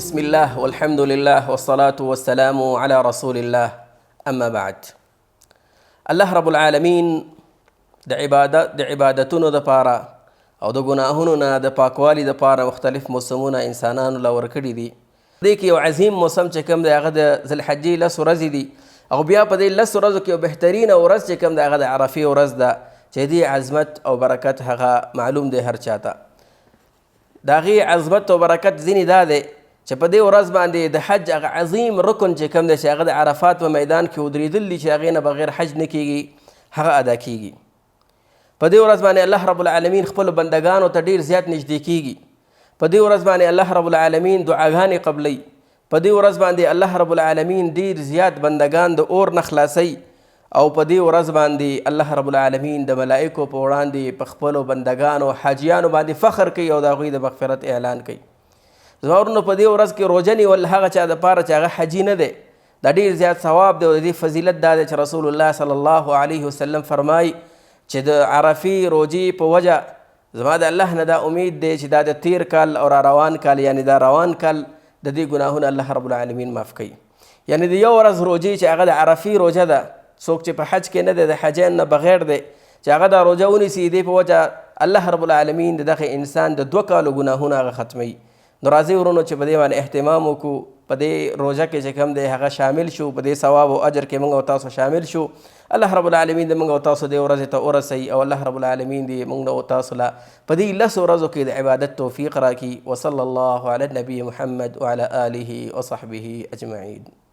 بسم الله والحمد لله والصلاة والسلام على رسول الله أما بعد. الله رب العالمين د عبادتونو د پاره او د ګناهونو نه د پاکوالي د پاره مختلف موسمونه انسانانو له ورکړي دي. دې کې یو عظیم موسم چې کوم دی هغه د ذوالحجې 10 ورځې دي او بیا په دې 10 ورځو کې یو بهترینه ورځ چې کوم دی هغه د عرفې ورځ ده چې دې عظمت او برکت هغه معلوم دی هر چاته. د هغې عظمت او برکت ځینې دا دی چې په دې ورځ باندې د حج هغه عظیم رکن چې کوم دی چې هغه د عرفات په میدان کې ودرېدل دي چې هغې نه بغیر حج نه کېږي هغه ادا کېږي. په دې ورځ باندې الله رب العالمین خپلو بندګانو ته ډېر زیات نږدې کېږي. په دې ورځ باندې الله رب العالمین دعاګانې قبلوي. په دې ورځ باندې الله رب العالمین ډېر زیات بندګان د اور نه خلاصوي او په دې ورځ باندې الله رب العالمین د ملائکو په وړاندې په خپلو بندګانو حاجیانو باندې فخر کوي او د هغوی د مغفرت اعلان کوي. زما ورونو په دې ورځ کې روژه نیول هغه چا دپاره چې هغه حجي نه دی دا ډېر زیات ثواب دی او د دې فضیلت دا دی چې رسول الله صلی الله علیه وسلم فرمایي چې د عرفې روجې په وجه زما د الله نه دا امید دی چې دا د تیر کال او را روان کال یعنی دا روان کال د دې ګناهونه الله رب العالمین معاف کوي. یعنی د یو ورځ روجې چې هغه د عرفې روژه ده څوک چې په حج کې نه دی د حجین نه بغیر دی چې هغه دا روژه ونیسي دې په وجه الله رب العالمین د دغه انسان د 2 کالو ګناهونه هغه ختموي. نو راځئ ورونو چې په دې باندې اهتمام وکړو په دې روژه کې چې کوم دی هغه شامل شو په دې ثواب او اجر کې موږ او تاسو شامل شو. الله رب العالمین د موږ او تاسو دې ورځې ته ورسوي او الله رب العالمین دې موږ او تاسو له په دې 10 ورځو کې د عبادت توفیق راکړي. وصلی الله علی النبي محمد وعلى آله وصحبه اجمعین.